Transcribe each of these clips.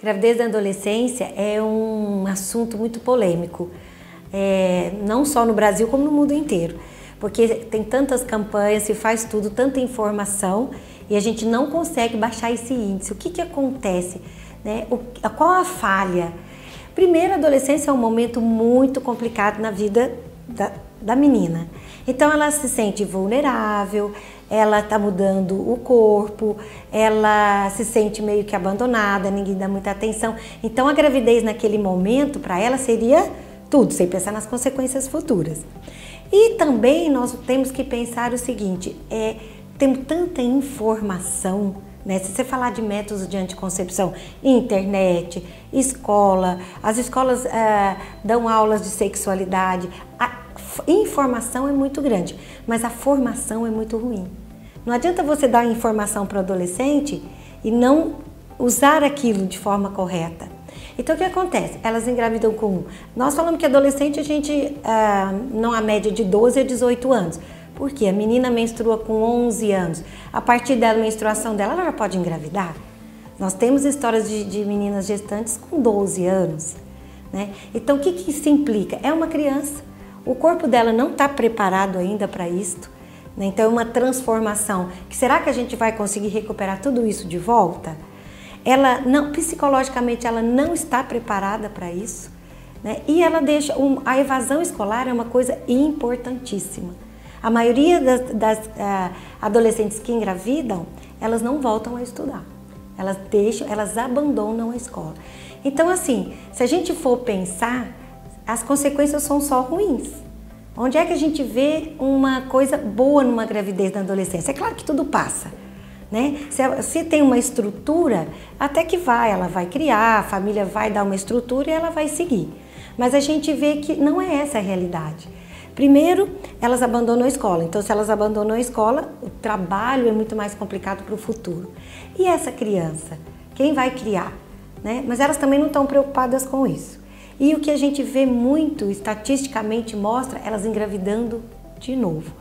Gravidez da adolescência é um assunto muito polêmico, não só no Brasil como no mundo inteiro, porque tem tantas campanhas, se faz tudo, tanta informação e a gente não consegue baixar esse índice. O que acontece? Né? Qual a falha? Primeiro, a adolescência é um momento muito complicado na vida da menina. Então ela se sente vulnerável, ela está mudando o corpo, ela se sente meio que abandonada, ninguém dá muita atenção. Então a gravidez naquele momento para ela seria tudo, sem pensar nas consequências futuras. E também nós temos que pensar o seguinte, temos tanta informação, né? Se você falar de métodos de anticoncepção, internet, escola, as escolas dão aulas de sexualidade, a informação é muito grande, mas a formação é muito ruim. Não adianta você dar informação para o adolescente e não usar aquilo de forma correta. Então o que acontece? Elas engravidam com... Nós falamos que adolescente a gente, não a média de 12 a 18 anos. Porque a menina menstrua com 11 anos. A partir da menstruação dela, ela já pode engravidar. Nós temos histórias de meninas gestantes com 12 anos. Né? Então o que isso implica? É uma criança. O corpo dela não está preparado ainda para isto. Né? Então é uma transformação. Será que a gente vai conseguir recuperar tudo isso de volta? Ela não, psicologicamente ela não está preparada para isso. Né? E ela deixa... A evasão escolar é uma coisa importantíssima. A maioria das adolescentes que engravidam, elas não voltam a estudar. Elas abandonam a escola. Então assim, se a gente for pensar, as consequências são só ruins. Onde é que a gente vê uma coisa boa numa gravidez na adolescência? É claro que tudo passa, né? Se tem uma estrutura, até que ela vai criar, a família vai dar uma estrutura e ela vai seguir. Mas a gente vê que não é essa a realidade. Primeiro, elas abandonam a escola. Então, se elas abandonam a escola, o trabalho é muito mais complicado para o futuro. E essa criança? Quem vai criar? Né? Mas elas também não estão preocupadas com isso. E o que a gente vê muito, estatisticamente mostra, elas engravidando de novo.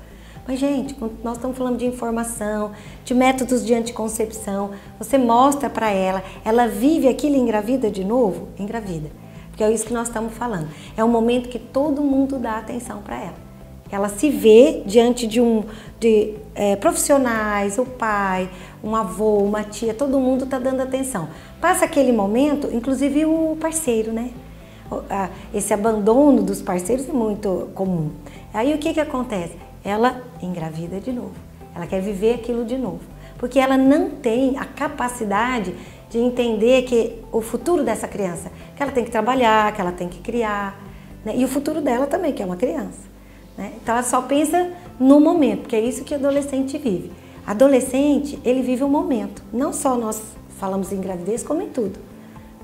Mas, gente, nós estamos falando de informação, de métodos de anticoncepção. Você mostra para ela vive aquilo e engravida de novo? Engravida. Porque é isso que nós estamos falando. É um momento que todo mundo dá atenção para ela. Ela se vê diante de profissionais, o pai, um avô, uma tia, todo mundo está dando atenção. Passa aquele momento, inclusive o parceiro, né? Esse abandono dos parceiros é muito comum. Aí o que acontece? Ela engravida de novo. Ela quer viver aquilo de novo. Porque ela não tem a capacidade de entender que o futuro dessa criança, que ela tem que trabalhar, que ela tem que criar, né? E o futuro dela também, que é uma criança. Né? Então ela só pensa no momento, porque é isso que o adolescente vive. Adolescente, ele vive o momento. Não só nós falamos em gravidez, como em tudo.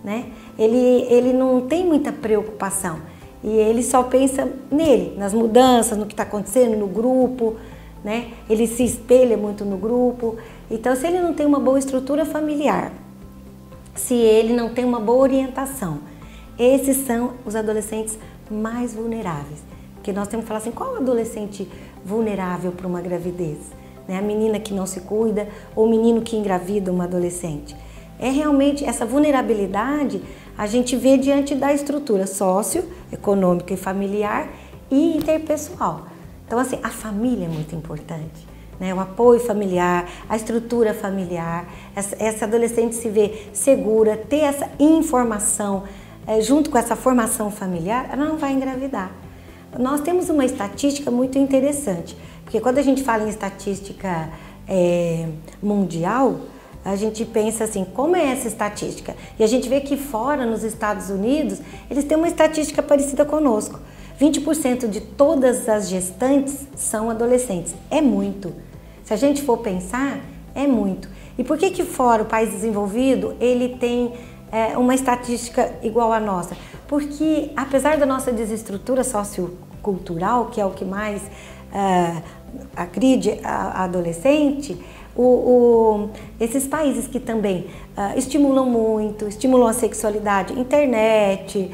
Né? Ele não tem muita preocupação e ele só pensa nele, nas mudanças, no que está acontecendo no grupo. Né? Ele se espelha muito no grupo. Então, se ele não tem uma boa estrutura familiar, se ele não tem uma boa orientação, esses são os adolescentes mais vulneráveis. Porque nós temos que falar assim, qual é o adolescente vulnerável para uma gravidez? Né? A menina que não se cuida ou o menino que engravida uma adolescente. É realmente essa vulnerabilidade a gente vê diante da estrutura socioeconômica e familiar e interpessoal. Então assim, a família é muito importante. Né, o apoio familiar, a estrutura familiar, essa adolescente se vê segura, ter essa informação junto com essa formação familiar, ela não vai engravidar. Nós temos uma estatística muito interessante, porque quando a gente fala em estatística mundial, a gente pensa assim, como é essa estatística? E a gente vê que fora, nos Estados Unidos, eles têm uma estatística parecida conosco. 20% de todas as gestantes são adolescentes. É muito. Se a gente for pensar, é muito. E por que fora, o país desenvolvido, ele tem uma estatística igual à nossa? Porque, apesar da nossa desestrutura sociocultural, que é o que mais agride a adolescente, esses países que também estimulam muito, estimulam a sexualidade, internet,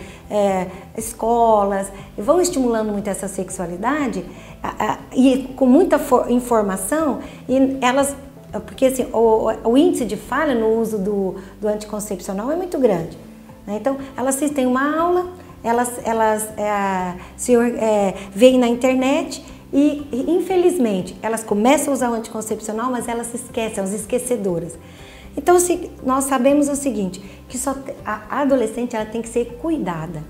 escolas, vão estimulando muito essa sexualidade e com muita informação, e elas porque assim, o índice de falha no uso do anticoncepcional é muito grande, né? Então, elas assistem uma aula, elas veem na internet e, infelizmente, elas começam a usar o anticoncepcional, mas elas se esquecem, as esquecedoras. Então, nós sabemos o seguinte, que a adolescente ela tem que ser cuidada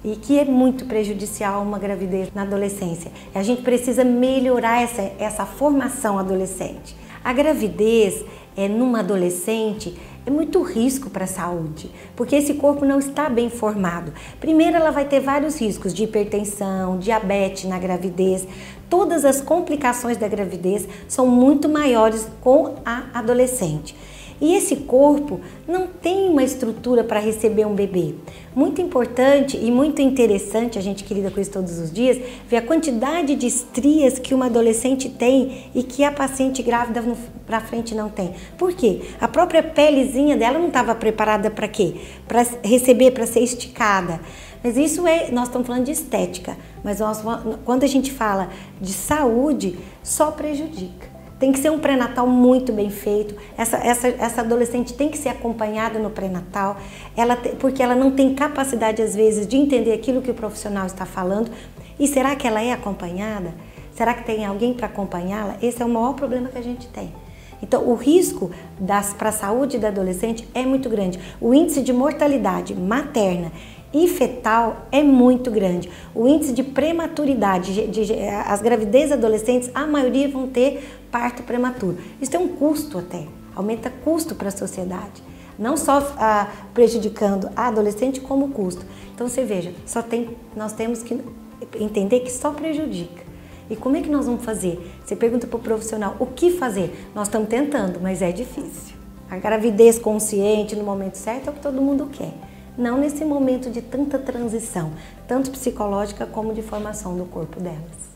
e que é muito prejudicial uma gravidez na adolescência. A gente precisa melhorar essa formação adolescente. A gravidez numa adolescente é muito risco para a saúde, porque esse corpo não está bem formado. Primeiro, ela vai ter vários riscos de hipertensão, diabetes na gravidez. Todas as complicações da gravidez são muito maiores com a adolescente. E esse corpo não tem uma estrutura para receber um bebê. Muito importante e muito interessante, a gente que lida com isso todos os dias, ver a quantidade de estrias que uma adolescente tem e que a paciente grávida para frente não tem. Por quê? A própria pelezinha dela não estava preparada para quê? Para receber, para ser esticada. Mas isso nós estamos falando de estética, mas quando a gente fala de saúde, só prejudica. Tem que ser um pré-natal muito bem feito, essa adolescente tem que ser acompanhada no pré-natal, porque ela não tem capacidade às vezes de entender aquilo que o profissional está falando. E será que ela é acompanhada? Será que tem alguém para acompanhá-la? Esse é o maior problema que a gente tem. Então, o risco para a saúde da adolescente é muito grande. O índice de mortalidade materna e fetal é muito grande. O índice de prematuridade, as gravidezes adolescentes, a maioria vão ter parto prematuro. Isso tem um custo até, aumenta custo para a sociedade. Não só prejudicando a adolescente, como custo. Então você veja, nós temos que entender que só prejudica. E como é que nós vamos fazer? Você pergunta para o profissional o que fazer. Nós estamos tentando, mas é difícil. A gravidez consciente no momento certo é o que todo mundo quer. Não nesse momento de tanta transição, tanto psicológica como de formação do corpo delas.